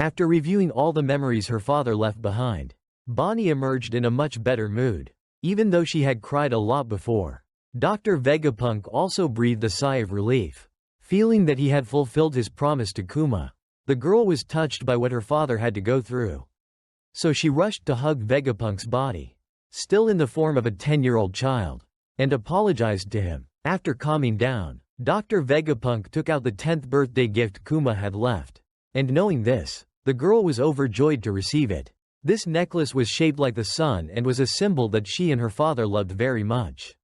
After reviewing all the memories her father left behind, Bonney emerged in a much better mood, even though she had cried a lot before. Dr. Vegapunk also breathed a sigh of relief, feeling that he had fulfilled his promise to Kuma. The girl was touched by what her father had to go through. So she rushed to hug Vegapunk's body, still in the form of a 10-year-old child, and apologized to him. After calming down, Dr. Vegapunk took out the 10th birthday gift Kuma had left, and knowing this, the girl was overjoyed to receive it. This necklace was shaped like the sun and was a symbol that she and her father loved very much.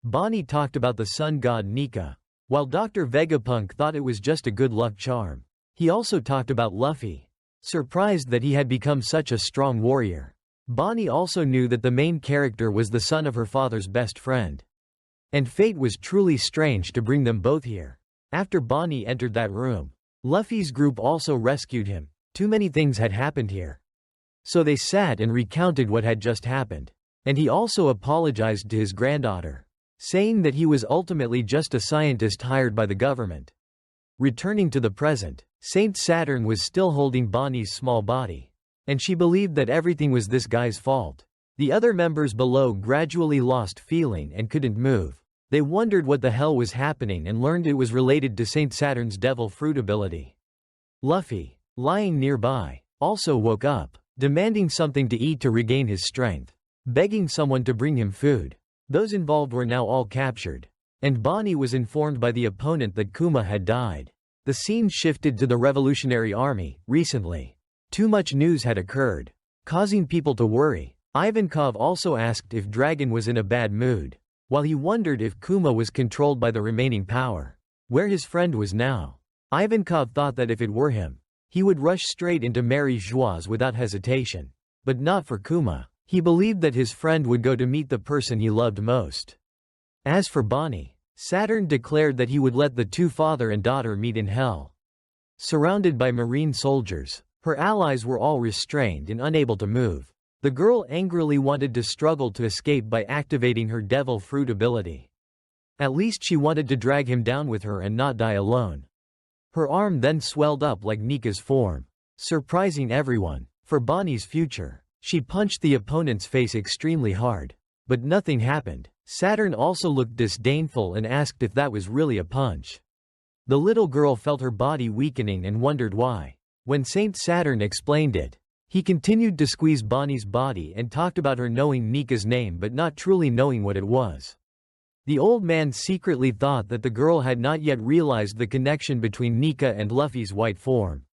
Bonney talked about the sun god Nika, while Dr. Vegapunk thought it was just a good luck charm. He also talked about Luffy, surprised that he had become such a strong warrior. Bonney also knew that the main character was the son of her father's best friend. And fate was truly strange to bring them both here. After Bonney entered that room, Luffy's group also rescued him. Too many things had happened here. So they sat and recounted what had just happened. And he also apologized to his granddaughter, saying that he was ultimately just a scientist hired by the government. Returning to the present, Saint Saturn was still holding Bonney's small body, and she believed that everything was this guy's fault. The other members below gradually lost feeling and couldn't move. They wondered what the hell was happening and learned it was related to Saint Saturn's devil fruit ability. Luffy, lying nearby, also woke up, demanding something to eat to regain his strength, begging someone to bring him food. Those involved were now all captured, and Bonney was informed by the opponent that Kuma had died. The scene shifted to the Revolutionary Army. Recently, too much news had occurred, causing people to worry. Ivankov also asked if Dragon was in a bad mood, while he wondered if Kuma was controlled by the remaining power. Where his friend was now. Ivankov thought that if it were him, he would rush straight into Mary Joie's without hesitation. But not for Kuma. He believed that his friend would go to meet the person he loved most. As for Bonney, Saturn declared that he would let the two father and daughter meet in hell. Surrounded by marine soldiers, her allies were all restrained and unable to move. The girl angrily wanted to struggle to escape by activating her devil fruit ability. At least she wanted to drag him down with her and not die alone. Her arm then swelled up like Nika's form, surprising everyone. For Bonney's future, she punched the opponent's face extremely hard. But nothing happened. Saturn also looked disdainful and asked if that was really a punch. The little girl felt her body weakening and wondered why. When Saint Saturn explained it, he continued to squeeze Bonney's body and talked about her knowing Nika's name but not truly knowing what it was. The old man secretly thought that the girl had not yet realized the connection between Nika and Luffy's white form.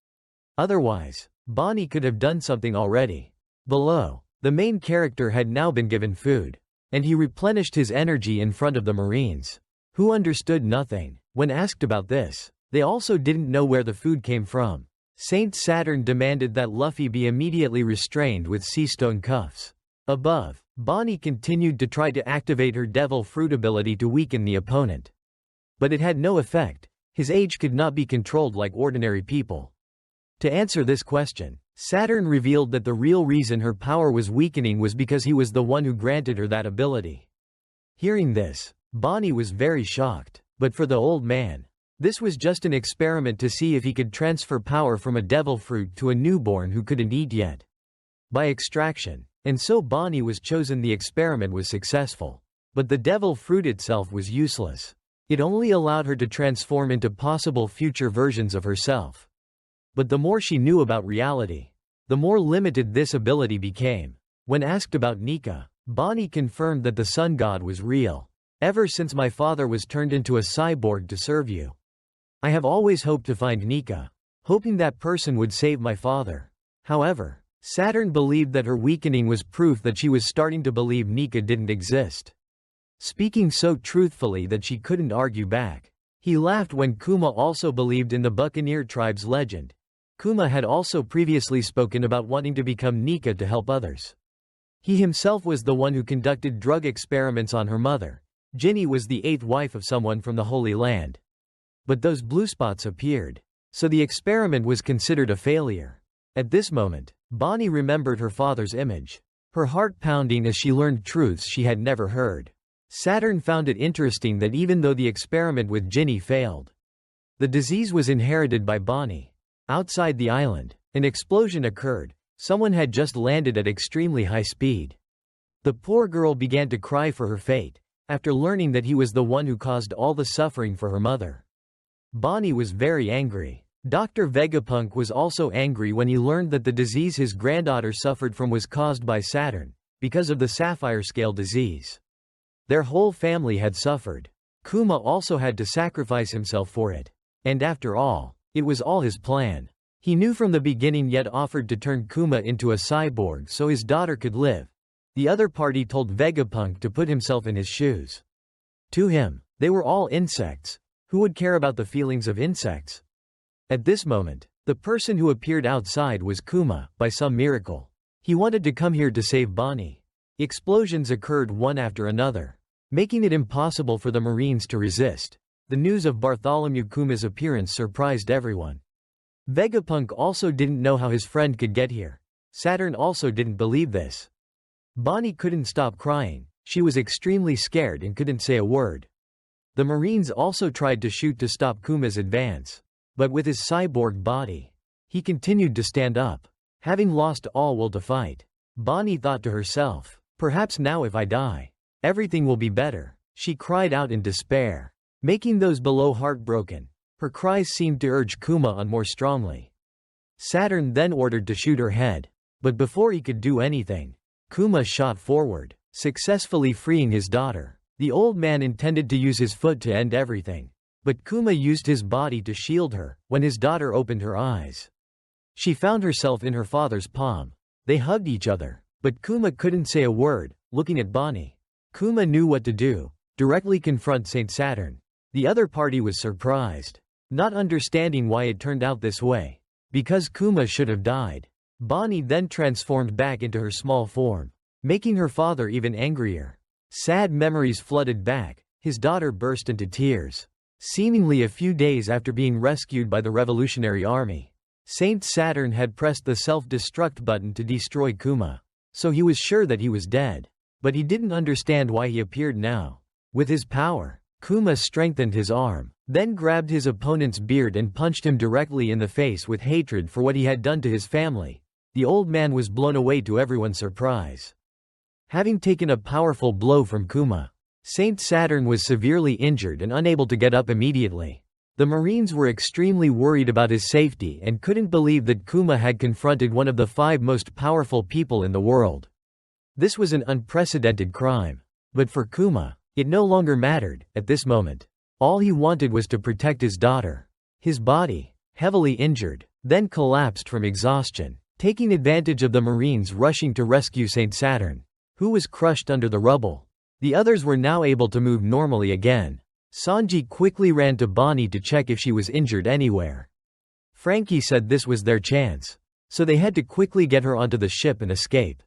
Otherwise, Bonney could have done something already. Below, the main character had now been given food, and he replenished his energy in front of the Marines, who understood nothing. When asked about this, they also didn't know where the food came from. Saint Saturn demanded that Luffy be immediately restrained with sea-stone cuffs. Above, Bonney continued to try to activate her devil fruit ability to weaken the opponent. But it had no effect. His age could not be controlled like ordinary people. To answer this question, Saturn revealed that the real reason her power was weakening was because he was the one who granted her that ability. Hearing this, Bonney was very shocked. But for the old man, this was just an experiment to see if he could transfer power from a devil fruit to a newborn who couldn't eat yet. By extraction. And so Bonney was chosen. The experiment was successful. But the devil fruit itself was useless. It only allowed her to transform into possible future versions of herself. But the more she knew about reality, the more limited this ability became. When asked about Nika, Bonney confirmed that the sun god was real. Ever since my father was turned into a cyborg to serve you, I have always hoped to find Nika, hoping that person would save my father. However, Saturn believed that her weakening was proof that she was starting to believe Nika didn't exist. Speaking so truthfully that she couldn't argue back. He laughed when Kuma also believed in the Buccaneer tribe's legend. Kuma had also previously spoken about wanting to become Nika to help others. He himself was the one who conducted drug experiments on her mother. Ginny was the 8th wife of someone from the Holy Land. But those blue spots appeared. So the experiment was considered a failure. At this moment, Bonney remembered her father's image, her heart pounding as she learned truths she had never heard. Saturn found it interesting that even though the experiment with Ginny failed, the disease was inherited by Bonney. Outside the island, An explosion occurred. Someone had just landed at extremely high speed. The poor girl began to cry for her fate, after learning that he was the one who caused all the suffering for her mother. Bonney was very angry. Dr. Vegapunk was also angry when he learned that the disease his granddaughter suffered from was caused by Saturn, because of the sapphire scale disease. Their whole family had suffered. Kuma also had to sacrifice himself for it. And after all, it was all his plan. He knew from the beginning, yet offered to turn Kuma into a cyborg so his daughter could live. The other party told Vegapunk to put himself in his shoes. To him, they were all insects. Who would care about the feelings of insects? At this moment, the person who appeared outside was Kuma, by some miracle. He wanted to come here to save Bonney. Explosions occurred one after another, making it impossible for the Marines to resist. The news of Bartholomew Kuma's appearance surprised everyone. Vegapunk also didn't know how his friend could get here. Saturn also didn't believe this. Bonney couldn't stop crying. She was extremely scared and couldn't say a word. The Marines also tried to shoot to stop Kuma's advance. But with his cyborg body, he continued to stand up. Having lost all will to fight, Bonney thought to herself, perhaps now if I die, everything will be better. She cried out in despair, making those below heartbroken. Her cries seemed to urge Kuma on more strongly. Saturn then ordered to shoot her head. But before he could do anything, Kuma shot forward, successfully freeing his daughter. The old man intended to use his foot to end everything. But Kuma used his body to shield her. When his daughter opened her eyes, she found herself in her father's palm. They hugged each other, but Kuma couldn't say a word, looking at Bonney. Kuma knew what to do, directly confront Saint Saturn. The other party was surprised, not understanding why it turned out this way. Because Kuma should have died. Bonney then transformed back into her small form, making her father even angrier. Sad memories flooded back. His daughter burst into tears. Seemingly a few days after being rescued by the Revolutionary Army, Saint Saturn had pressed the self-destruct button to destroy Kuma. So he was sure that he was dead. But he didn't understand why he appeared now. With his power, Kuma strengthened his arm, then grabbed his opponent's beard and punched him directly in the face with hatred for what he had done to his family. The old man was blown away to everyone's surprise. Having taken a powerful blow from Kuma, Saint Saturn was severely injured and unable to get up immediately. The Marines were extremely worried about his safety and couldn't believe that Kuma had confronted one of the 5 most powerful people in the world. This was an unprecedented crime. But for Kuma, it no longer mattered. At this moment, all he wanted was to protect his daughter. His body, heavily injured, then collapsed from exhaustion, taking advantage of the Marines rushing to rescue Saint Saturn, who was crushed under the rubble. The others were now able to move normally again. Sanji quickly ran to Bonney to check if she was injured anywhere. Frankie said this was their chance, so they had to quickly get her onto the ship and escape.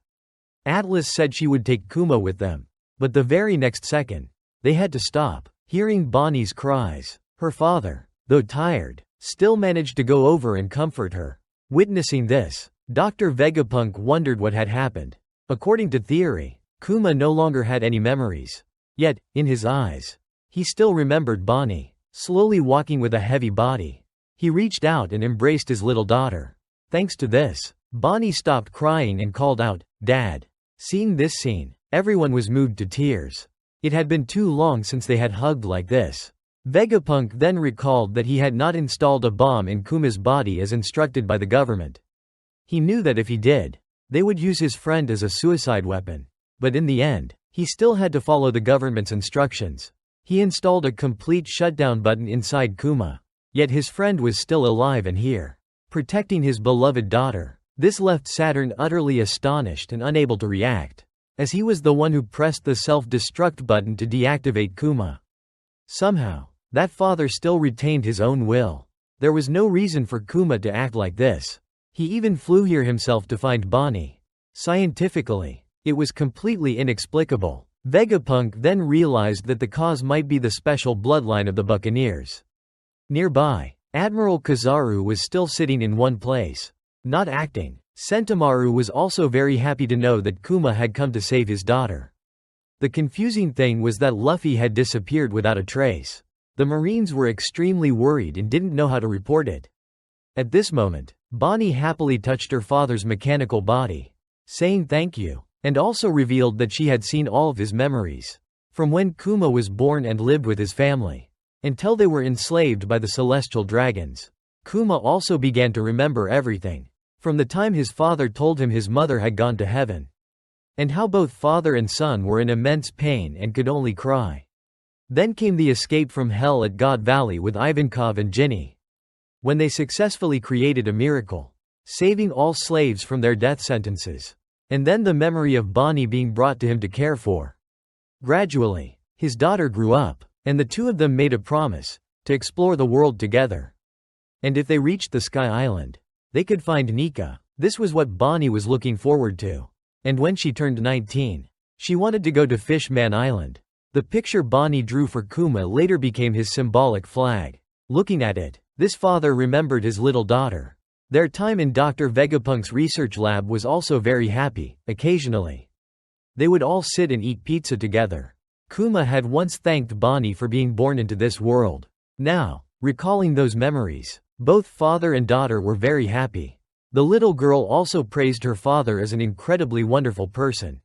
Atlas said she would take Kuma with them, but the very next second, they had to stop. Hearing Bonnie's cries, her father, though tired, still managed to go over and comfort her. Witnessing this, Dr. Vegapunk wondered what had happened. According to theory, Kuma no longer had any memories. Yet, in his eyes, he still remembered Bonney, slowly walking with a heavy body. He reached out and embraced his little daughter. Thanks to this, Bonney stopped crying and called out, "Dad." Seeing this scene, everyone was moved to tears. It had been too long since they had hugged like this. Vegapunk then recalled that he had not installed a bomb in Kuma's body as instructed by the government. He knew that if he did, they would use his friend as a suicide weapon. But in the end, he still had to follow the government's instructions. He installed a complete shutdown button inside Kuma. Yet his friend was still alive and here, protecting his beloved daughter. This left Saturn utterly astonished and unable to react, as he was the one who pressed the self-destruct button to deactivate Kuma. Somehow, that father still retained his own will. There was no reason for Kuma to act like this. He even flew here himself to find Bonney. Scientifically, it was completely inexplicable. Vegapunk then realized that the cause might be the special bloodline of the Buccaneers. Nearby, Admiral Kizaru was still sitting in one place, not acting. Sentomaru was also very happy to know that Kuma had come to save his daughter. The confusing thing was that Luffy had disappeared without a trace. The Marines were extremely worried and didn't know how to report it. At this moment, Bonney happily touched her father's mechanical body, saying thank you, and also revealed that she had seen all of his memories, from when Kuma was born and lived with his family, until they were enslaved by the celestial dragons. Kuma also began to remember everything, from the time his father told him his mother had gone to heaven, and how both father and son were in immense pain and could only cry. Then came the escape from hell at God Valley with Ivankov and Ginny, when they successfully created a miracle, saving all slaves from their death sentences, and then the memory of Bonney being brought to him to care for. Gradually, his daughter grew up, and the two of them made a promise to explore the world together. And if they reached the Sky Island, they could find Nika. This was what Bonney was looking forward to. And when she turned 19, she wanted to go to Fishman Island. The picture Bonney drew for Kuma later became his symbolic flag. Looking at it, this father remembered his little daughter. Their time in Dr. Vegapunk's research lab was also very happy. Occasionally, they would all sit and eat pizza together. Kuma had once thanked Bonney for being born into this world. Now, recalling those memories, both father and daughter were very happy. The little girl also praised her father as an incredibly wonderful person.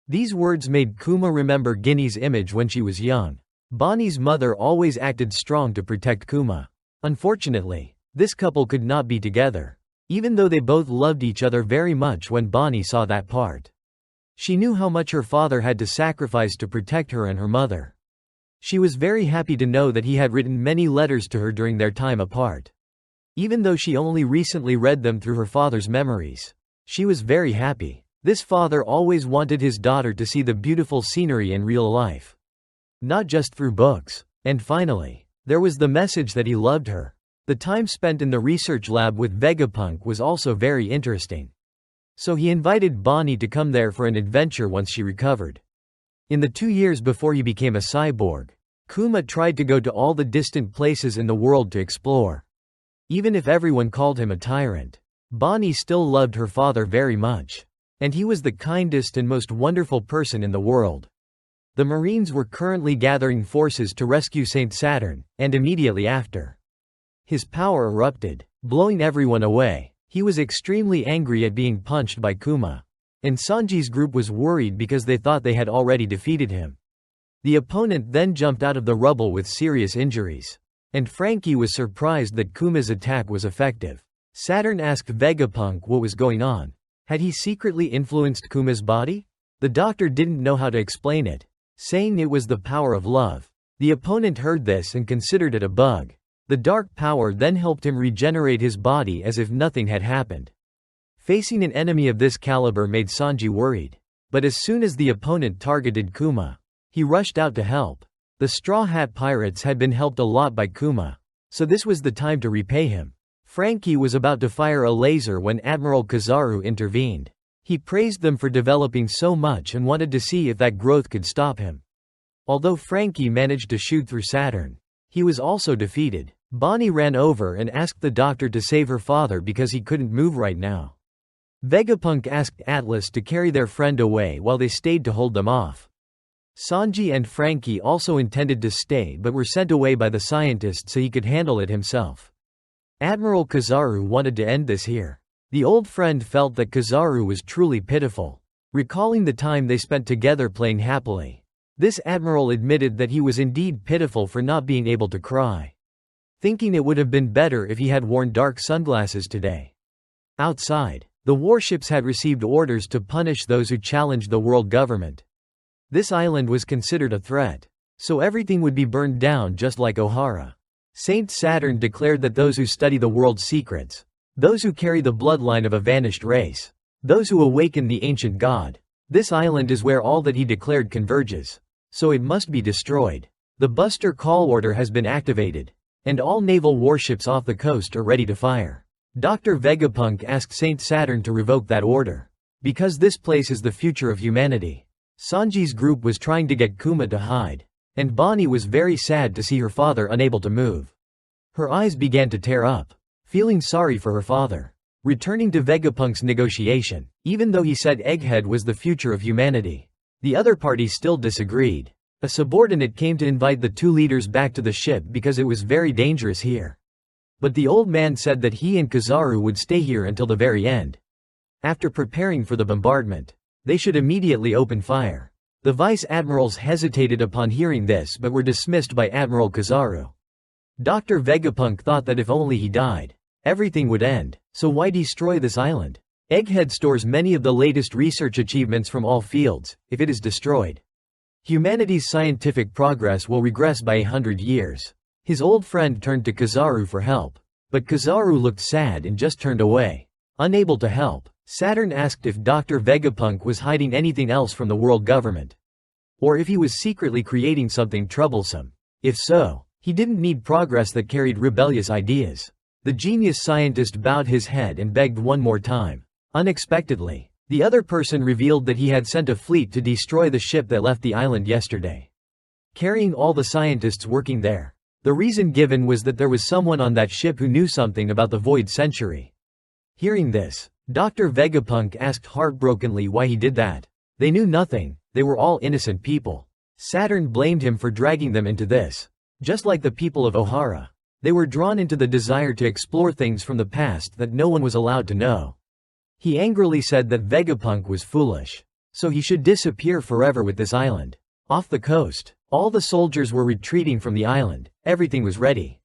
These words made Kuma remember Ginny's image when she was young. Bonney's mother always acted strong to protect Kuma. Unfortunately, this couple could not be together, even though they both loved each other very much. When Bonney saw that part, she knew how much her father had to sacrifice to protect her and her mother. She was very happy to know that he had written many letters to her during their time apart. Even though she only recently read them through her father's memories, she was very happy. This father always wanted his daughter to see the beautiful scenery in real life, not just through books. And finally, there was the message that he loved her. The time spent in the research lab with Vegapunk was also very interesting. So he invited Bonney to come there for an adventure once she recovered. In the 2 years before he became a cyborg, Kuma tried to go to all the distant places in the world to explore. Even if everyone called him a tyrant, Bonney still loved her father very much. And he was the kindest and most wonderful person in the world. The Marines were currently gathering forces to rescue Saint Saturn, and immediately after, his power erupted, blowing everyone away. He was extremely angry at being punched by Kuma, and Sanji's group was worried because they thought they had already defeated him. The opponent then jumped out of the rubble with serious injuries, and Frankie was surprised that Kuma's attack was effective. Saturn asked Vegapunk what was going on. Had he secretly influenced Kuma's body? The doctor didn't know how to explain it, saying it was the power of love. The opponent heard this and considered it a bug. The dark power then helped him regenerate his body as if nothing had happened. Facing an enemy of this caliber made Sanji worried. But as soon as the opponent targeted Kuma, he rushed out to help. The Straw Hat Pirates had been helped a lot by Kuma, so this was the time to repay him. Frankie was about to fire a laser when Admiral Kizaru intervened. He praised them for developing so much and wanted to see if that growth could stop him. Although Frankie managed to shoot through Saturn, he was also defeated. Bonney ran over and asked the doctor to save her father because he couldn't move right now. Vegapunk asked Atlas to carry their friend away while they stayed to hold them off. Sanji and Frankie also intended to stay but were sent away by the scientist so he could handle it himself. Admiral Kizaru wanted to end this here. The old friend felt that Kizaru was truly pitiful, recalling the time they spent together playing happily. This admiral admitted that he was indeed pitiful for not being able to cry, thinking it would have been better if he had worn dark sunglasses today. Outside, the warships had received orders to punish those who challenged the world government. This island was considered a threat, so everything would be burned down just like Ohara. Saint Saturn declared that those who study the world's secrets, those who carry the bloodline of a vanished race, those who awaken the ancient god, this island is where all that he declared converges, so it must be destroyed. The Buster Call order has been activated, and all naval warships off the coast are ready to fire. Dr. Vegapunk asked Saint Saturn to revoke that order, because this place is the future of humanity. Sanji's group was trying to get Kuma to hide, and Bonney was very sad to see her father unable to move. Her eyes began to tear up, feeling sorry for her father. Returning to Vegapunk's negotiation, even though he said Egghead was the future of humanity, the other party still disagreed. A subordinate came to invite the two leaders back to the ship because it was very dangerous here. But the old man said that he and Kizaru would stay here until the very end. After preparing for the bombardment, they should immediately open fire. The vice admirals hesitated upon hearing this but were dismissed by Admiral Kizaru. Dr. Vegapunk thought that if only he died, everything would end, so why destroy this island? Egghead stores many of the latest research achievements from all fields. If it is destroyed, humanity's scientific progress will regress by 100 years. His old friend turned to Kizaru for help, but Kizaru looked sad and just turned away. Unable to help, Saturn asked if Dr. Vegapunk was hiding anything else from the world government, or if he was secretly creating something troublesome. If so, he didn't need progress that carried rebellious ideas. The genius scientist bowed his head and begged one more time. Unexpectedly, the other person revealed that he had sent a fleet to destroy the ship that left the island yesterday, carrying all the scientists working there. The reason given was that there was someone on that ship who knew something about the Void Century. Hearing this, Dr. Vegapunk asked heartbrokenly why he did that. They knew nothing, they were all innocent people. Saturn blamed him for dragging them into this. Just like the people of Ohara, they were drawn into the desire to explore things from the past that no one was allowed to know. He angrily said that Vegapunk was foolish, so he should disappear forever with this island. Off the coast, all the soldiers were retreating from the island. Everything was ready,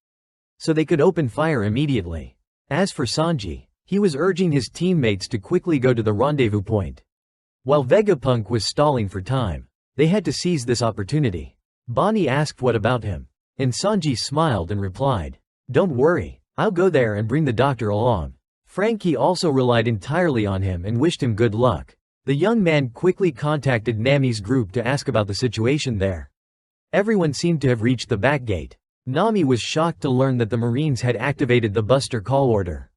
so they could open fire immediately. As for Sanji, he was urging his teammates to quickly go to the rendezvous point. While Vegapunk was stalling for time, they had to seize this opportunity. Bonney asked what about him, and Sanji smiled and replied, "Don't worry, I'll go there and bring the doctor along." Frankie also relied entirely on him and wished him good luck. The young man quickly contacted Nami's group to ask about the situation there. Everyone seemed to have reached the back gate. Nami was shocked to learn that the Marines had activated the Buster call order.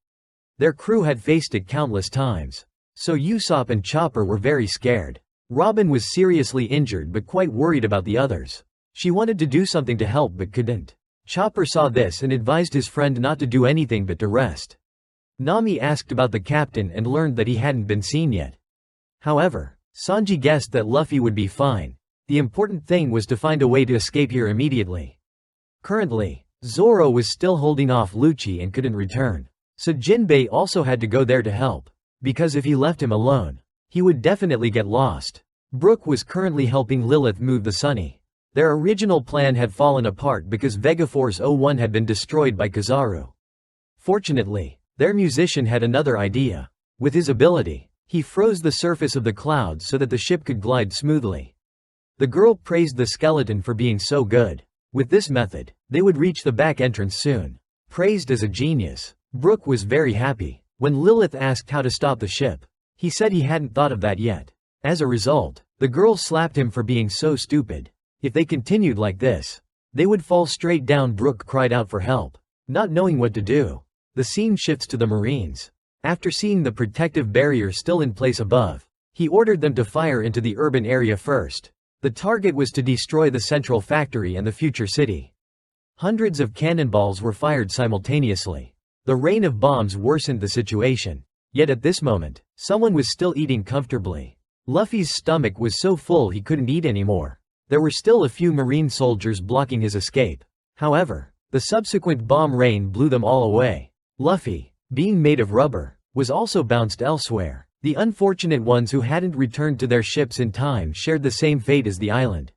Their crew had faced it countless times, so Usopp and Chopper were very scared. Robin was seriously injured but quite worried about the others. She wanted to do something to help but couldn't. Chopper saw this and advised his friend not to do anything but to rest. Nami asked about the captain and learned that he hadn't been seen yet. However, Sanji guessed that Luffy would be fine. The important thing was to find a way to escape here immediately. Currently, Zoro was still holding off Lucci and couldn't return, so Jinbei also had to go there to help, because if he left him alone, he would definitely get lost. Brook was currently helping Lilith move the Sunny. Their original plan had fallen apart because Vegaforce 01 had been destroyed by Kizaru. Fortunately, their musician had another idea. With his ability, he froze the surface of the clouds so that the ship could glide smoothly. The girl praised the skeleton for being so good. With this method, they would reach the back entrance soon. Praised as a genius, Brook was very happy. When Lilith asked how to stop the ship, he said he hadn't thought of that yet. As a result, the girl slapped him for being so stupid. If they continued like this, they would fall straight down. Brook cried out for help, not knowing what to do. The scene shifts to the Marines. After seeing the protective barrier still in place above, he ordered them to fire into the urban area first. The target was to destroy the central factory and the future city. Hundreds of cannonballs were fired simultaneously. The rain of bombs worsened the situation. Yet at this moment, someone was still eating comfortably. Luffy's stomach was so full he couldn't eat anymore. There were still a few Marine soldiers blocking his escape. However, the subsequent bomb rain blew them all away. Luffy, being made of rubber, was also bounced elsewhere. The unfortunate ones who hadn't returned to their ships in time shared the same fate as the island.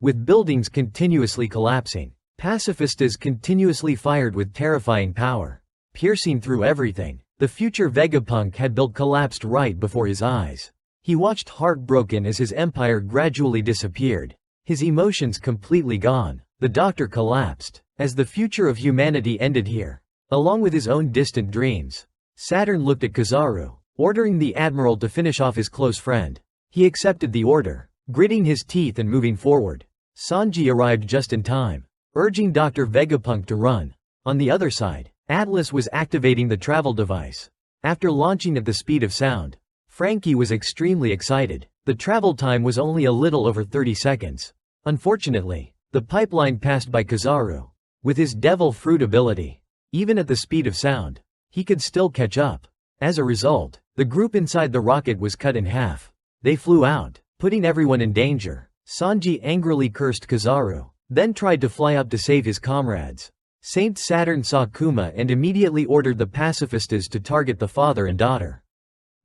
With buildings continuously collapsing, pacifistas continuously fired with terrifying power, piercing through everything. The future Vegapunk had built collapsed right before his eyes. He watched heartbroken as his empire gradually disappeared, his emotions completely gone. The doctor collapsed, as the future of humanity ended here, along with his own distant dreams. Saturn looked at Kizaru, ordering the admiral to finish off his close friend. He accepted the order, gritting his teeth and moving forward. Sanji arrived just in time, urging Dr. Vegapunk to run. On the other side, Atlas was activating the travel device. After launching at the speed of sound, Frankie was extremely excited. The travel time was only a little over 30 seconds. Unfortunately, the pipeline passed by Kizaru. With his devil fruit ability, even at the speed of sound, he could still catch up. As a result, the group inside the rocket was cut in half. They flew out, putting everyone in danger. Sanji angrily cursed Kizaru, then tried to fly up to save his comrades. Saint Saturn saw Kuma and immediately ordered the pacifistas to target the father and daughter.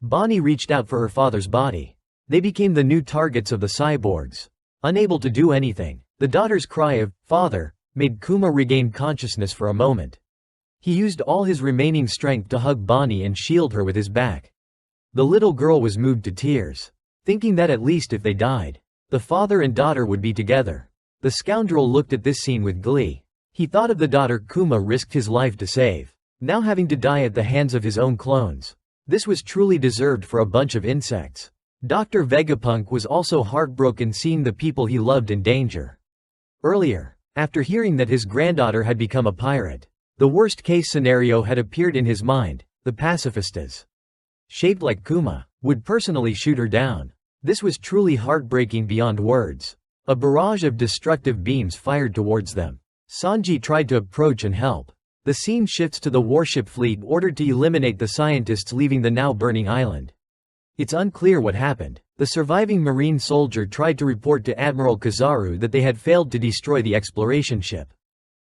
Bonney reached out for her father's body. They became the new targets of the cyborgs. Unable to do anything, the daughter's cry of, "Father," made Kuma regain consciousness for a moment. He used all his remaining strength to hug Bonney and shield her with his back. The little girl was moved to tears, thinking that at least if they died, the father and daughter would be together. The scoundrel looked at this scene with glee. He thought of the daughter Kuma risked his life to save, now having to die at the hands of his own clones. This was truly deserved for a bunch of insects. Dr. Vegapunk was also heartbroken seeing the people he loved in danger. Earlier, after hearing that his granddaughter had become a pirate, the worst-case scenario had appeared in his mind: the pacifistas, shaped like Kuma, would personally shoot her down. This was truly heartbreaking beyond words. A barrage of destructive beams fired towards them. Sanji tried to approach and help. The scene shifts to the warship fleet ordered to eliminate the scientists leaving the now burning island. It's unclear what happened. The surviving marine soldier tried to report to Admiral Kizaru that they had failed to destroy the exploration ship,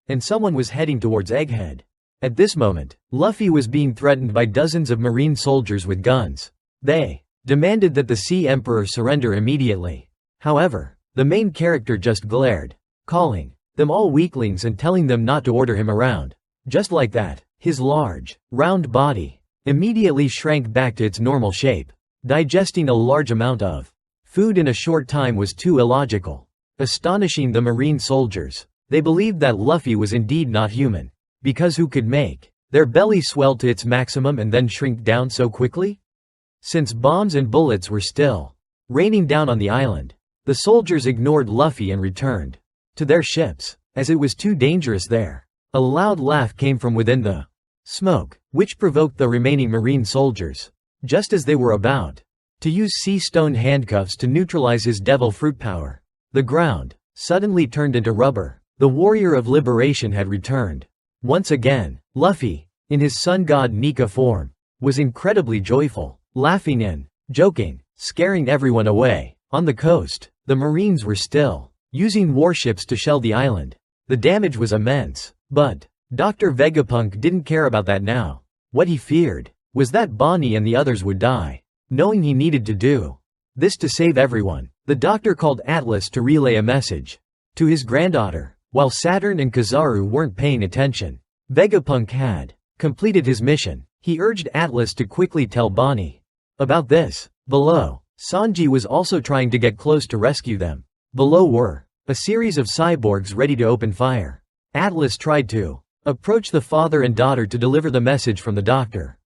and someone was heading towards Egghead. At this moment, Luffy was being threatened by dozens of marine soldiers with guns. They demanded that the Sea Emperor surrender immediately. However, the main character just glared, calling them all weaklings and telling them not to order him around. Just like that, his large, round body immediately shrank back to its normal shape. Digesting a large amount of food in a short time was too illogical. Astonishing the marine soldiers, they believed that Luffy was indeed not human, because who could make their belly swell to its maximum and then shrink down so quickly? Since bombs and bullets were still raining down on the island, the soldiers ignored Luffy and returned to their ships, as it was too dangerous there. A loud laugh came from within the smoke, which provoked the remaining marine soldiers. Just as they were about to use sea stone handcuffs to neutralize his devil fruit power, the ground suddenly turned into rubber. The warrior of liberation had returned. Once again, Luffy, in his sun god Nika form, was incredibly joyful, laughing and joking, scaring everyone away. On the coast, the Marines were still using warships to shell the island. The damage was immense, but Dr. Vegapunk didn't care about that now. What he feared was that Bonney and the others would die. Knowing he needed to do this to save everyone, the doctor called Atlas to relay a message to his granddaughter. While Saturn and Kizaru weren't paying attention, Vegapunk had completed his mission. He urged Atlas to quickly tell Bonney about this. Below, Sanji was also trying to get close to rescue them. Below were a series of cyborgs ready to open fire. Atlas tried to approach the father and daughter to deliver the message from the doctor.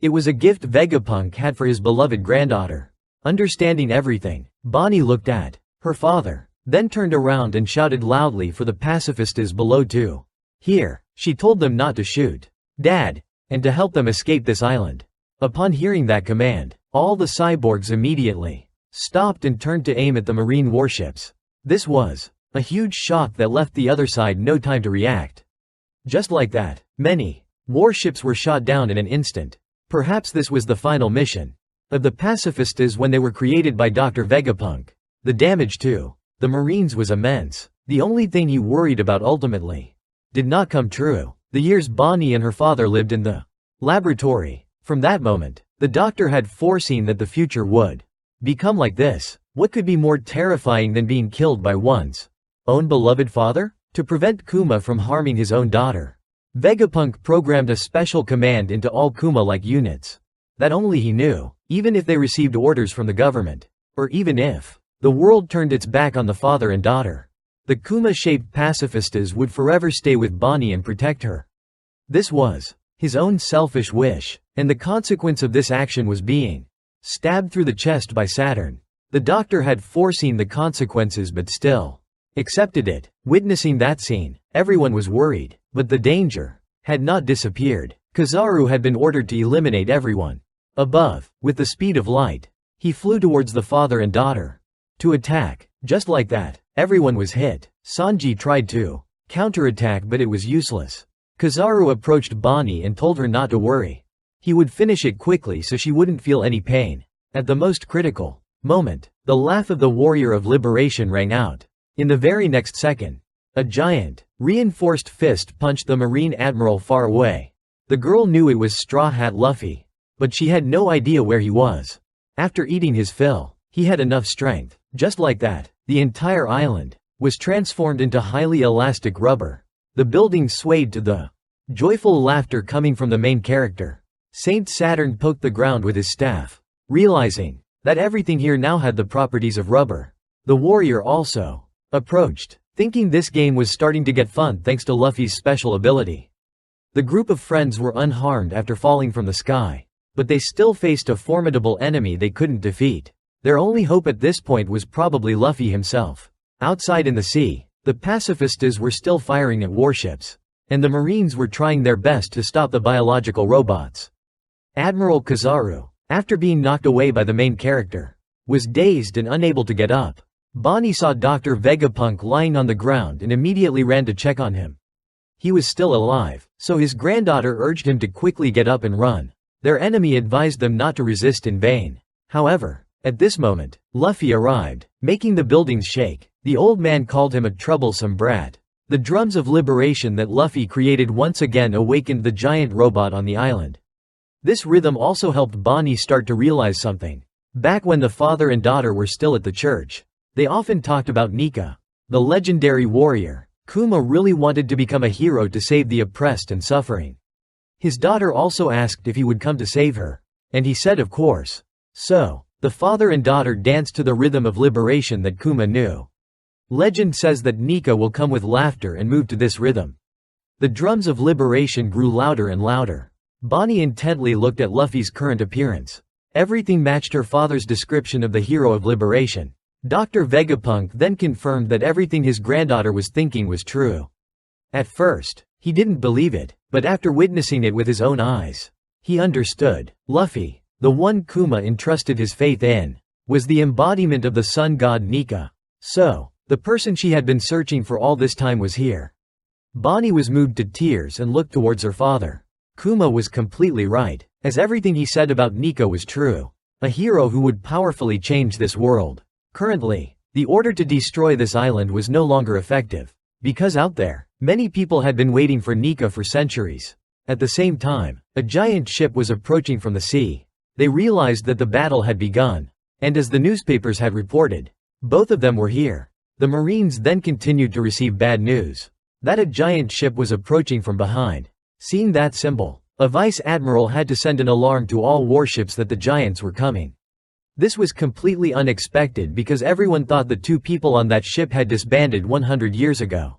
It was a gift Vegapunk had for his beloved granddaughter. Understanding everything, Bonney looked at her father, then turned around and shouted loudly for the pacifistas below to hear. She told them not to shoot Dad, and to help them escape this island. Upon hearing that command, all the cyborgs immediately stopped and turned to aim at the marine warships. This was a huge shock that left the other side no time to react. Just like that, many warships were shot down in an instant. Perhaps this was the final mission of the pacifistas when they were created by Dr. Vegapunk. The damage to the Marines was immense. The only thing he worried about ultimately did not come true. The years Bonney and her father lived in the laboratory. From that moment, the doctor had foreseen that the future would become like this. What could be more terrifying than being killed by one's own beloved father? To prevent Kuma from harming his own daughter, Vegapunk programmed a special command into all Kuma-like units that only he knew. Even if they received orders from the government, or even if the world turned its back on the father and daughter, the Kuma-shaped pacifistas would forever stay with Bonney and protect her. This was his own selfish wish, and the consequence of this action was being stabbed through the chest by Saturn. The doctor had foreseen the consequences but still accepted it. Witnessing that scene, everyone was worried, but the danger had not disappeared. Kizaru had been ordered to eliminate everyone above. With the speed of light, he flew towards the father and daughter to attack. Just like that, everyone was hit. Sanji tried to counterattack but it was useless. Kizaru approached Bonney and told her not to worry. He would finish it quickly so she wouldn't feel any pain. At the most critical moment, the laugh of the warrior of liberation rang out. In the very next second, A giant, reinforced fist punched the Marine Admiral far away. The girl knew it was Straw Hat Luffy, but she had no idea where he was. After eating his fill, he had enough strength. Just like that, the entire island was transformed into highly elastic rubber. The building swayed to the joyful laughter coming from the main character. Saint Saturn poked the ground with his staff, realizing that everything here now had the properties of rubber. The warrior also approached, thinking this game was starting to get fun thanks to Luffy's special ability. The group of friends were unharmed after falling from the sky, but they still faced a formidable enemy they couldn't defeat. Their only hope at this point was probably Luffy himself. Outside in the sea, the pacifistas were still firing at warships, and the Marines were trying their best to stop the biological robots. Admiral Kizaru, after being knocked away by the main character, was dazed and unable to get up. Bonney saw Dr. Vegapunk lying on the ground and immediately ran to check on him. He was still alive, so his granddaughter urged him to quickly get up and run. Their enemy advised them not to resist in vain. However, at this moment, Luffy arrived, making the buildings shake. The old man called him a troublesome brat. The drums of liberation that Luffy created once again awakened the giant robot on the island. This rhythm also helped Bonney start to realize something. Back when the father and daughter were still at the church, they often talked about Nika, the legendary warrior. Kuma really wanted to become a hero to save the oppressed and suffering. His daughter also asked if he would come to save her, and he said of course. So, the father and daughter danced to the rhythm of liberation that Kuma knew. Legend says that Nika will come with laughter and move to this rhythm. The drums of liberation grew louder and louder. Bonney intently looked at Luffy's current appearance. Everything matched her father's description of the hero of liberation. Dr. Vegapunk then confirmed that everything his granddaughter was thinking was true. At first, he didn't believe it, but after witnessing it with his own eyes, he understood. Luffy, the one Kuma entrusted his faith in, was the embodiment of the sun god Nika. So, the person she had been searching for all this time was here. Bonney was moved to tears and looked towards her father. Kuma was completely right, as everything he said about Nika was true. A hero who would powerfully change this world. Currently, the order to destroy this island was no longer effective, because out there, many people had been waiting for Nika for centuries. At the same time, a giant ship was approaching from the sea. They realized that the battle had begun, and as the newspapers had reported, both of them were here. The Marines then continued to receive bad news, that a giant ship was approaching from behind. Seeing that symbol, a vice admiral had to send an alarm to all warships that the giants were coming. This was completely unexpected because everyone thought the two people on that ship had disbanded 100 years ago.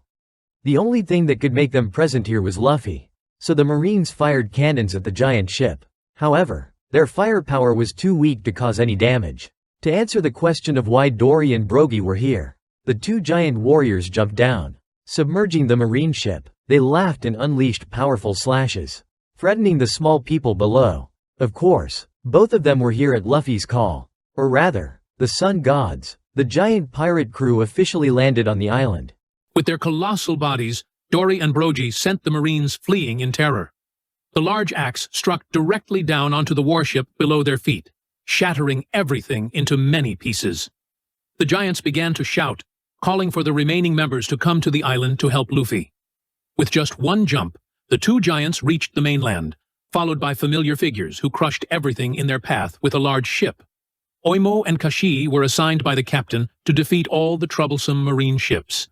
The only thing that could make them present here was Luffy, so the Marines fired cannons at the giant ship. However, their firepower was too weak to cause any damage. To answer the question of why Dory and Brogy were here, the two giant warriors jumped down, submerging the marine ship. They laughed and unleashed powerful slashes, threatening the small people below. Of course, both of them were here at Luffy's call. Or rather, the sun gods. The giant pirate crew officially landed on the island. With their colossal bodies, Dory and Brogy sent the Marines fleeing in terror. The large axe struck directly down onto the warship below their feet, shattering everything into many pieces. The giants began to shout, calling for the remaining members to come to the island to help Luffy. With just one jump, the two giants reached the mainland, followed by familiar figures who crushed everything in their path with a large ship. Oimo and Kashi were assigned by the captain to defeat all the troublesome marine ships.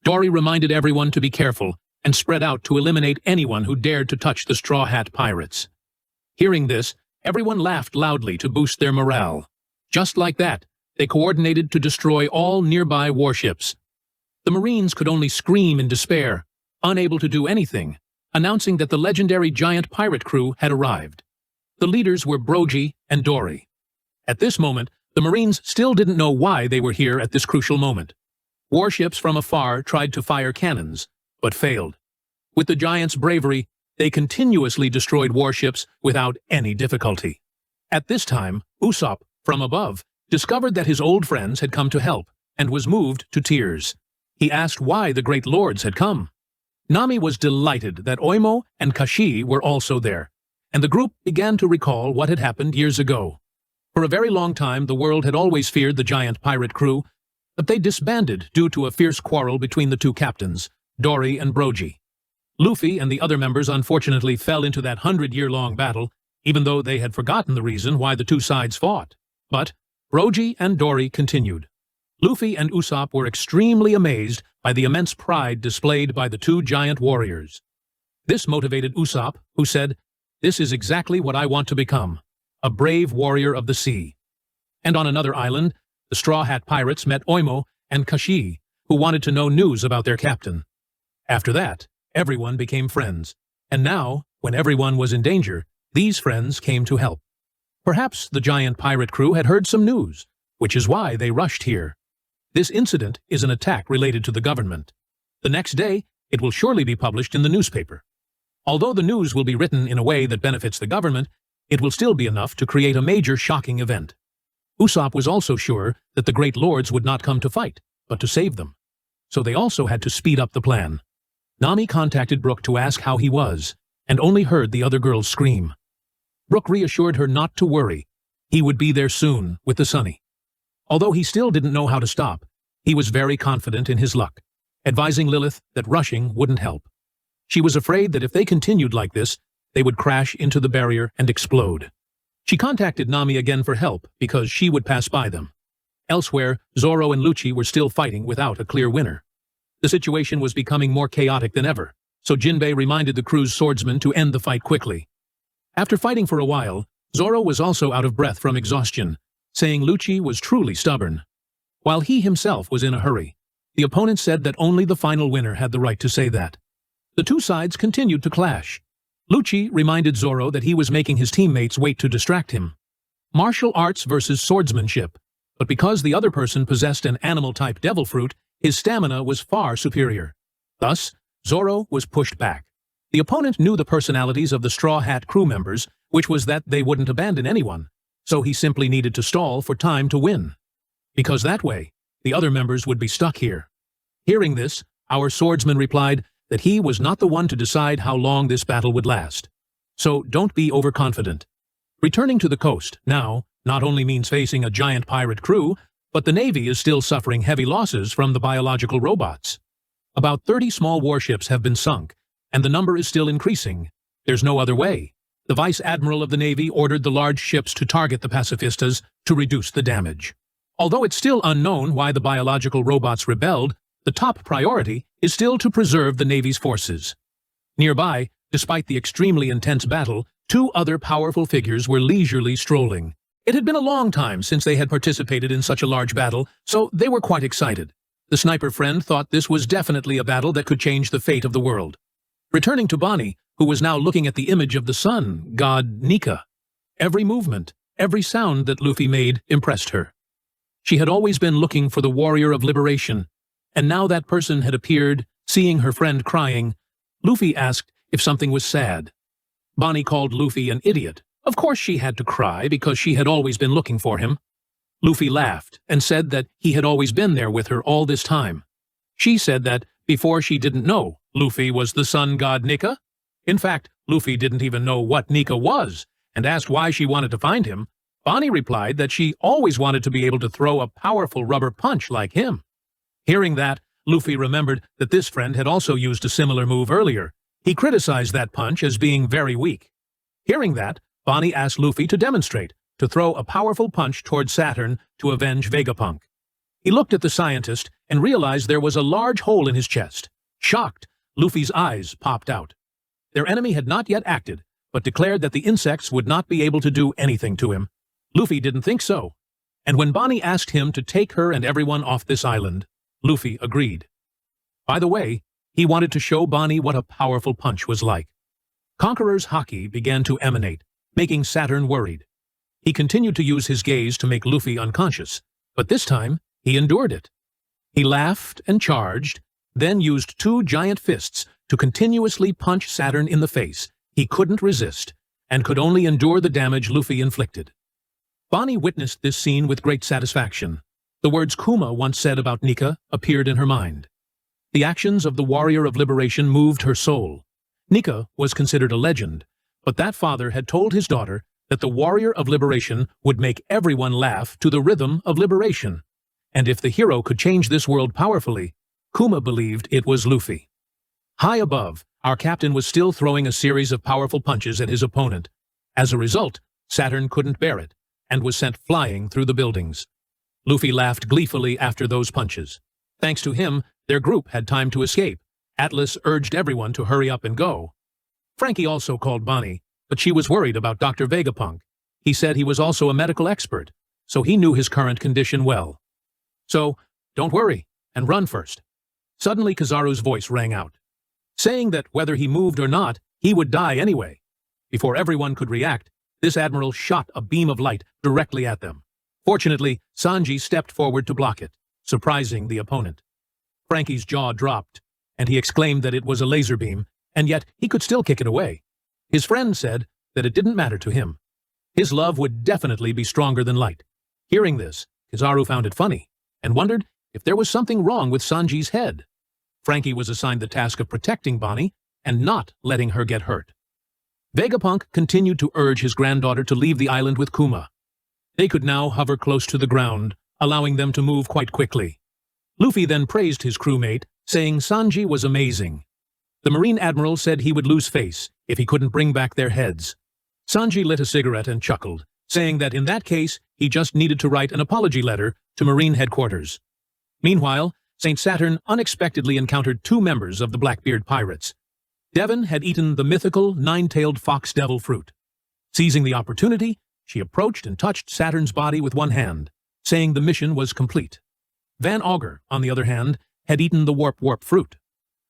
Dory reminded everyone to be careful and spread out to eliminate anyone who dared to touch the Straw Hat pirates. Hearing this, everyone laughed loudly to boost their morale. Just like that, they coordinated to destroy all nearby warships. The Marines could only scream in despair, unable to do anything, announcing that the legendary giant pirate crew had arrived. The leaders were Brogy and Dory. At this moment, the Marines still didn't know why they were here at this crucial moment. Warships from afar tried to fire cannons, but failed. With the giants' bravery, they continuously destroyed warships without any difficulty. At this time, Usopp, from above, discovered that his old friends had come to help and was moved to tears. He asked why the great lords had come. Nami was delighted that Oimo and Kashi were also there, and the group began to recall what had happened years ago. For a very long time, the world had always feared the giant pirate crew, but they disbanded due to a fierce quarrel between the two captains, Dory and Brogy. Luffy and the other members unfortunately fell into that 100-year-long battle, even though they had forgotten the reason why the two sides fought. But Brogy and Dory continued. Luffy and Usopp were extremely amazed by the immense pride displayed by the two giant warriors. This motivated Usopp, who said, "This is exactly what I want to become, a brave warrior of the sea." And on another island, the Straw Hat Pirates met Oimo and Kashi, who wanted to know news about their captain. After that, everyone became friends, and now, when everyone was in danger, these friends came to help. Perhaps the giant pirate crew had heard some news, which is why they rushed here. This incident is an attack related to the government. The next day, it will surely be published in the newspaper. Although the news will be written in a way that benefits the government, it will still be enough to create a major shocking event. Usopp was also sure that the great lords would not come to fight, but to save them. So they also had to speed up the plan. Nami contacted Brook to ask how he was, and only heard the other girls scream. Brook reassured her not to worry. He would be there soon, with the Sunny. Although he still didn't know how to stop, he was very confident in his luck, advising Lilith that rushing wouldn't help. She was afraid that if they continued like this, they would crash into the barrier and explode. She contacted Nami again for help because she would pass by them. Elsewhere, Zoro and Lucci were still fighting without a clear winner. The situation was becoming more chaotic than ever, so Jinbei reminded the crew's swordsmen to end the fight quickly. After fighting for a while, Zoro was also out of breath from exhaustion, saying Lucci was truly stubborn. While he himself was in a hurry, the opponent said that only the final winner had the right to say that. The two sides continued to clash. Lucci reminded Zoro that he was making his teammates wait to distract him. Martial arts versus swordsmanship, but because the other person possessed an animal-type devil fruit, his stamina was far superior. Thus, Zoro was pushed back. The opponent knew the personalities of the Straw Hat crew members, which was that they wouldn't abandon anyone, so he simply needed to stall for time to win. Because that way, the other members would be stuck here. Hearing this, our swordsman replied that he was not the one to decide how long this battle would last. So don't be overconfident. Returning to the coast now not only means facing a giant pirate crew, but the Navy is still suffering heavy losses from the biological robots. About 30 small warships have been sunk, and the number is still increasing. There's no other way. The Vice Admiral of the Navy ordered the large ships to target the pacifistas to reduce the damage. Although it's still unknown why the biological robots rebelled, the top priority is still to preserve the Navy's forces. Nearby, despite the extremely intense battle, two other powerful figures were leisurely strolling. It had been a long time since they had participated in such a large battle, so they were quite excited. The sniper friend thought this was definitely a battle that could change the fate of the world. Returning to Bonney, who was now looking at the image of the sun god Nika. Every movement, every sound that Luffy made impressed her. She had always been looking for the warrior of liberation, and now that person had appeared, seeing her friend crying. Luffy asked if something was sad. Bonney called Luffy an idiot. Of course she had to cry because she had always been looking for him. Luffy laughed and said that he had always been there with her all this time. She said that before she didn't know Luffy was the sun god Nika. In fact, Luffy didn't even know what Nika was, and asked why she wanted to find him. Bonney replied that she always wanted to be able to throw a powerful rubber punch like him. Hearing that, Luffy remembered that this friend had also used a similar move earlier. He criticized that punch as being very weak. Hearing that, Bonney asked Luffy to demonstrate, to throw a powerful punch toward Saturn to avenge Vegapunk. He looked at the scientist and realized there was a large hole in his chest. Shocked, Luffy's eyes popped out. Their enemy had not yet acted, but declared that the insects would not be able to do anything to him. Luffy didn't think so, and when Bonney asked him to take her and everyone off this island, Luffy agreed. By the way, he wanted to show Bonney what a powerful punch was like. Conqueror's haki began to emanate, making Saturn worried. He continued to use his gaze to make Luffy unconscious, but this time he endured it. He laughed and charged, then used two giant fists to continuously punch Saturn in the face. He couldn't resist, and could only endure the damage Luffy inflicted. Bonney witnessed this scene with great satisfaction. The words Kuma once said about Nika appeared in her mind. The actions of the warrior of liberation moved her soul. Nika was considered a legend, but that father had told his daughter that the warrior of liberation would make everyone laugh to the rhythm of liberation. and if the hero could change this world powerfully, Kuma believed it was Luffy. High above, our captain was still throwing a series of powerful punches at his opponent. As a result, Saturn couldn't bear it, and was sent flying through the buildings. Luffy laughed gleefully after those punches. Thanks to him, their group had time to escape. Atlas urged everyone to hurry up and go. Frankie also called Bonney, but she was worried about Dr. Vegapunk. He said he was also a medical expert, so he knew his current condition well. So, don't worry, and run first. Suddenly Kizaru's voice rang out, saying that whether he moved or not, he would die anyway. Before everyone could react, this admiral shot a beam of light directly at them. Fortunately, Sanji stepped forward to block it, surprising the opponent. Frankie's jaw dropped, and he exclaimed that it was a laser beam, and yet he could still kick it away. His friend said that it didn't matter to him. His love would definitely be stronger than light. Hearing this, Kizaru found it funny, and wondered if there was something wrong with Sanji's head. Frankie was assigned the task of protecting Bonney, and not letting her get hurt. Vegapunk continued to urge his granddaughter to leave the island with Kuma. They could now hover close to the ground, allowing them to move quite quickly. Luffy then praised his crewmate, saying Sanji was amazing. The Marine Admiral said he would lose face if he couldn't bring back their heads. Sanji lit a cigarette and chuckled, saying that in that case, he just needed to write an apology letter to Marine headquarters. Meanwhile, St. Saturn unexpectedly encountered 2 members of the Blackbeard pirates. Devon had eaten the mythical nine-tailed fox devil fruit. Seizing the opportunity, she approached and touched Saturn's body with one hand, saying the mission was complete. Van Augur, on the other hand, had eaten the warp fruit.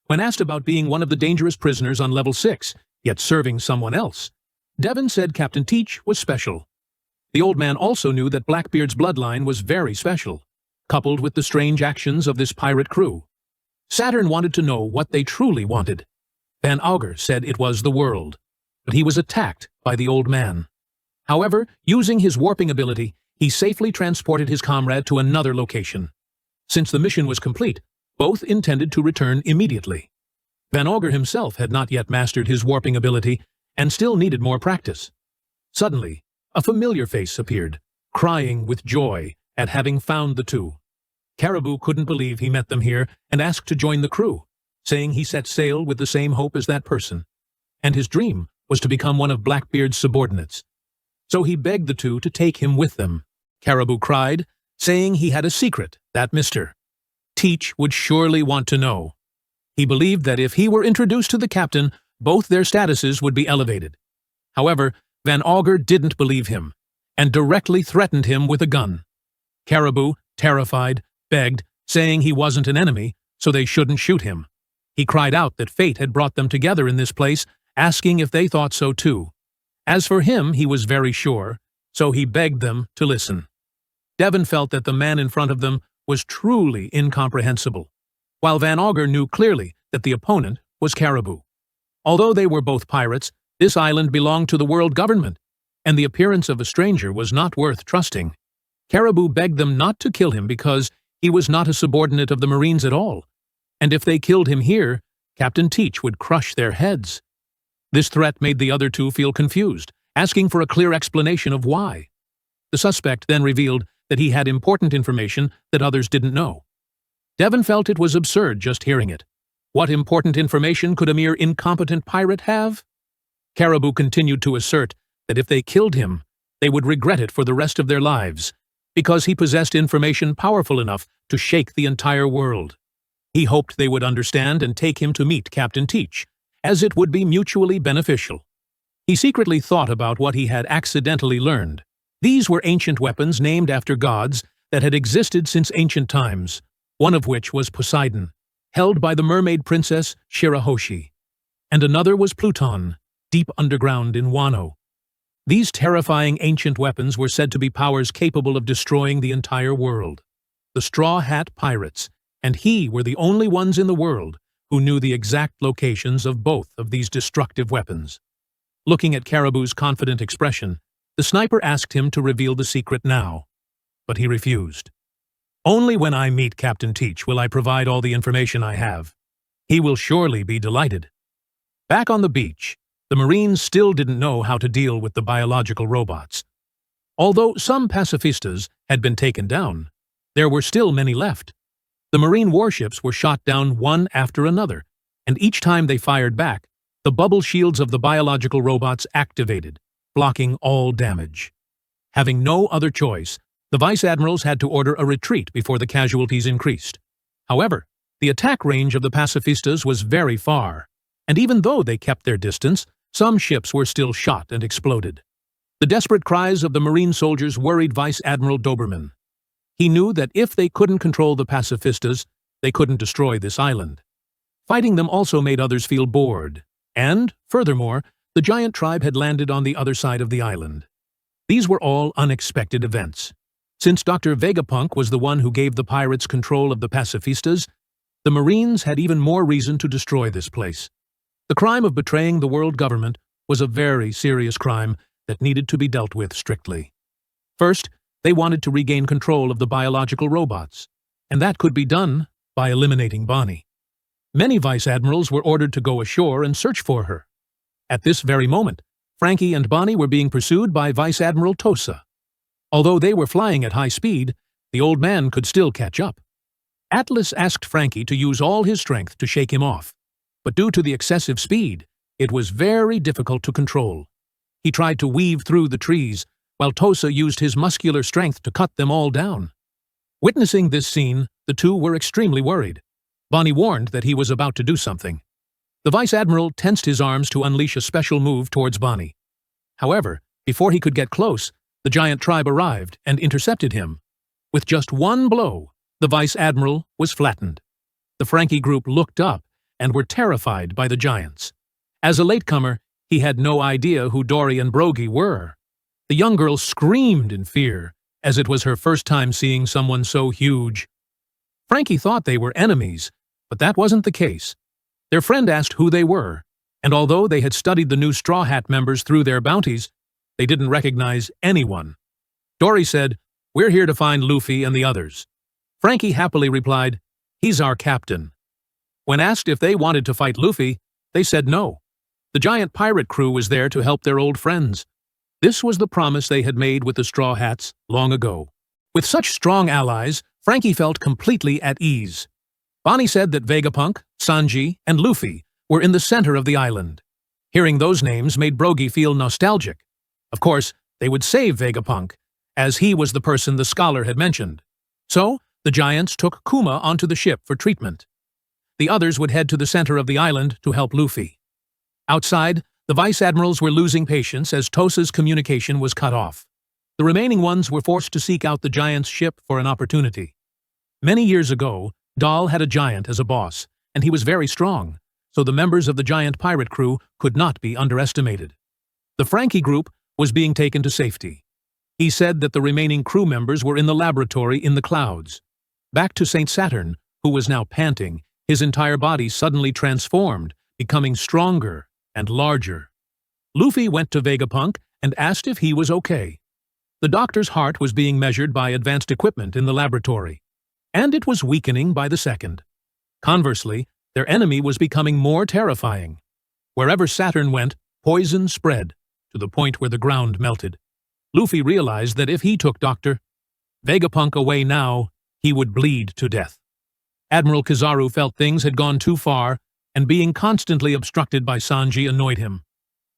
When asked about being one of the dangerous prisoners on level 6, yet serving someone else, Devon said Captain Teach was special. The old man also knew that Blackbeard's bloodline was very special, coupled with the strange actions of this pirate crew. Saturn wanted to know what they truly wanted. Van Augur said it was the world, but he was attacked by the old man. However, using his warping ability, he safely transported his comrade to another location. Since the mission was complete, both intended to return immediately. Van Augur himself had not yet mastered his warping ability and still needed more practice. Suddenly, a familiar face appeared, crying with joy at having found the two. Caribou couldn't believe he met them here and asked to join the crew, saying he set sail with the same hope as that person, and his dream was to become one of Blackbeard's subordinates. So he begged the two to take him with them. Caribou cried, saying he had a secret that Mr. Teach would surely want to know. He believed that if he were introduced to the captain, both their statuses would be elevated. However, Van Augur didn't believe him, and directly threatened him with a gun. Caribou, terrified, begged, saying he wasn't an enemy, so they shouldn't shoot him. He cried out that fate had brought them together in this place, asking if they thought so too. As for him, he was very sure, so he begged them to listen. Devon felt that the man in front of them was truly incomprehensible, while Van Augur knew clearly that the opponent was Caribou. Although they were both pirates, this island belonged to the world government, and the appearance of a stranger was not worth trusting. Caribou begged them not to kill him because he was not a subordinate of the Marines at all, and if they killed him here, Captain Teach would crush their heads. This threat made the other two feel confused, asking for a clear explanation of why. The suspect then revealed that he had important information that others didn't know. Devon felt it was absurd just hearing it. What important information could a mere incompetent pirate have? Caribou continued to assert that if they killed him, they would regret it for the rest of their lives, because he possessed information powerful enough to shake the entire world. He hoped they would understand and take him to meet Captain Teach, as it would be mutually beneficial. He secretly thought about what he had accidentally learned. These were ancient weapons named after gods that had existed since ancient times, one of which was Poseidon, held by the mermaid princess Shirahoshi, and another was Pluton, deep underground in Wano. These terrifying ancient weapons were said to be powers capable of destroying the entire world. The Straw Hat Pirates, and he were the only ones in the world who knew the exact locations of both of these destructive weapons. Looking at Caribou's confident expression, the sniper asked him to reveal the secret now, but he refused. Only when I meet Captain Teach will I provide all the information I have. He will surely be delighted. Back on the beach, the Marines still didn't know how to deal with the biological robots. Although some pacifistas had been taken down, there were still many left. The Marine warships were shot down one after another, and each time they fired back, the bubble shields of the biological robots activated, blocking all damage. Having no other choice, the vice admirals had to order a retreat before the casualties increased. However, the attack range of the pacifistas was very far, and even though they kept their distance, some ships were still shot and exploded. The desperate cries of the Marine soldiers worried Vice Admiral Doberman. He knew that if they couldn't control the pacifistas, they couldn't destroy this island. Fighting them also made others feel bored, and, furthermore, the giant tribe had landed on the other side of the island. These were all unexpected events. Since Dr. Vegapunk was the one who gave the pirates control of the pacifistas, the Marines had even more reason to destroy this place. The crime of betraying the world government was a very serious crime that needed to be dealt with strictly. First, they wanted to regain control of the biological robots, and that could be done by eliminating Bonney. Many vice admirals were ordered to go ashore and search for her. At this very moment, Frankie and Bonney were being pursued by Vice Admiral Tosa. Although they were flying at high speed, the old man could still catch up. Atlas asked Frankie to use all his strength to shake him off, but due to the excessive speed, it was very difficult to control. He tried to weave through the trees, while Tosa used his muscular strength to cut them all down. Witnessing this scene, the two were extremely worried. Bonney warned that he was about to do something. The Vice Admiral tensed his arms to unleash a special move towards Bonney. However, before he could get close, the giant tribe arrived and intercepted him. With just one blow, the Vice Admiral was flattened. The Frankie group looked up and were terrified by the giants. As a latecomer, he had no idea who Dory and Brogy were. The young girl screamed in fear, as it was her first time seeing someone so huge. Frankie thought they were enemies, but that wasn't the case. Their friend asked who they were, and although they had studied the new Straw Hat members through their bounties, they didn't recognize anyone. Dory said, "We're here to find Luffy and the others." Frankie happily replied, "He's our captain." When asked if they wanted to fight Luffy, they said no. The giant pirate crew was there to help their old friends. This was the promise they had made with the Straw Hats long ago. With such strong allies, Frankie felt completely at ease. Bonney said that Vegapunk, Sanji, and Luffy were in the center of the island. Hearing those names made Brogy feel nostalgic. Of course, they would save Vegapunk, as he was the person the scholar had mentioned. So, the giants took Kuma onto the ship for treatment. The others would head to the center of the island to help Luffy. Outside, the vice admirals were losing patience as Tosa's communication was cut off. The remaining ones were forced to seek out the giant's ship for an opportunity. Many years ago, Dahl had a giant as a boss, and he was very strong, so the members of the giant pirate crew could not be underestimated. The Frankie group was being taken to safety. He said that the remaining crew members were in the laboratory in the clouds. Back to St. Saturn, who was now panting, his entire body suddenly transformed, becoming stronger and larger. Luffy went to Vegapunk and asked if he was okay. The doctor's heart was being measured by advanced equipment in the laboratory, and it was weakening by the second. Conversely, their enemy was becoming more terrifying. Wherever Saturn went, poison spread, to the point where the ground melted. Luffy realized that if he took Dr. Vegapunk away now, he would bleed to death. Admiral Kizaru felt things had gone too far, and being constantly obstructed by Sanji annoyed him.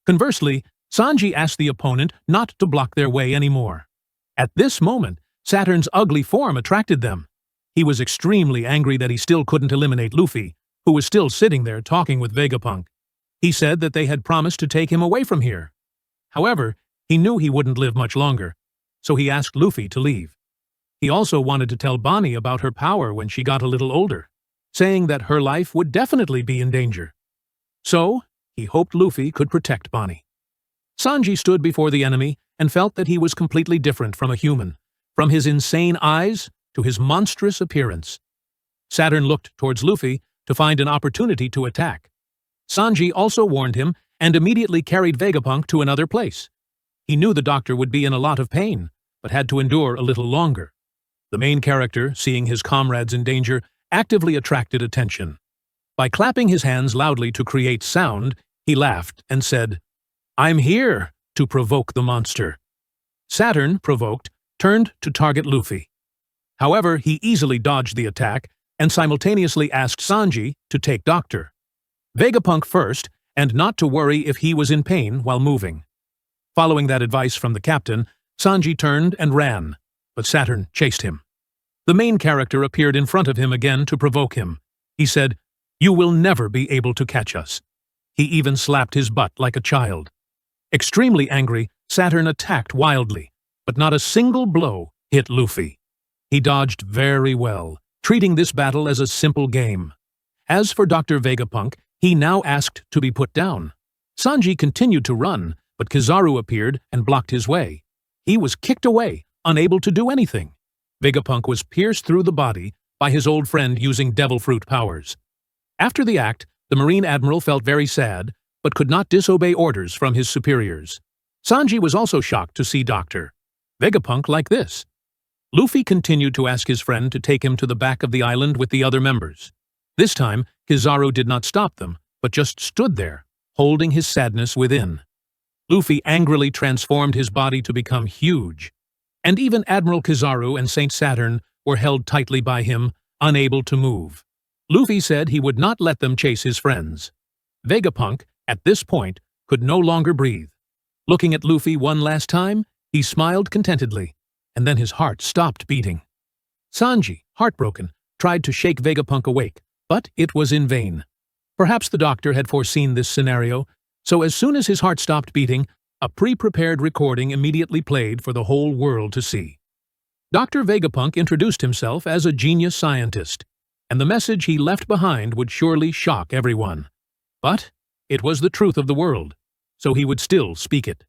Conversely, Sanji asked the opponent not to block their way anymore. At this moment, Saturn's ugly form attracted them. He was extremely angry that he still couldn't eliminate Luffy, who was still sitting there talking with Vegapunk. He said that they had promised to take him away from here. However, he knew he wouldn't live much longer, so he asked Luffy to leave. He also wanted to tell Bonney about her power when she got a little older, saying that her life would definitely be in danger. So, he hoped Luffy could protect Bonney. Sanji stood before the enemy and felt that he was completely different from a human, from his insane eyes to his monstrous appearance. Saturn looked towards Luffy to find an opportunity to attack. Sanji also warned him and immediately carried Vegapunk to another place. He knew the doctor would be in a lot of pain, but had to endure a little longer. The main character, seeing his comrades in danger, actively attracted attention. By clapping his hands loudly to create sound, he laughed and said, "I'm here to provoke the monster." Saturn, provoked, turned to target Luffy. However, he easily dodged the attack and simultaneously asked Sanji to take Dr. Vegapunk first and not to worry if he was in pain while moving. Following that advice from the captain, Sanji turned and ran, but Saturn chased him. The main character appeared in front of him again to provoke him. He said, "You will never be able to catch us." He even slapped his butt like a child. Extremely angry, Saturn attacked wildly, but not a single blow hit Luffy. He dodged very well, treating this battle as a simple game. As for Dr. Vegapunk, he now asked to be put down. Sanji continued to run, but Kizaru appeared and blocked his way. He was kicked away, unable to do anything. Vegapunk was pierced through the body by his old friend using devil fruit powers. After the act, the Marine Admiral felt very sad, but could not disobey orders from his superiors. Sanji was also shocked to see Dr. Vegapunk like this. Luffy continued to ask his friend to take him to the back of the island with the other members. This time, Kizaru did not stop them, but just stood there, holding his sadness within. Luffy angrily transformed his body to become huge, and even Admiral Kizaru and Saint Saturn were held tightly by him, unable to move. Luffy said he would not let them chase his friends. Vegapunk, at this point, could no longer breathe. Looking at Luffy one last time, he smiled contentedly, and then his heart stopped beating. Sanji, heartbroken, tried to shake Vegapunk awake, but it was in vain. Perhaps the doctor had foreseen this scenario, so as soon as his heart stopped beating, a pre-prepared recording immediately played for the whole world to see. Dr. Vegapunk introduced himself as a genius scientist, and the message he left behind would surely shock everyone. But it was the truth of the world, so he would still speak it.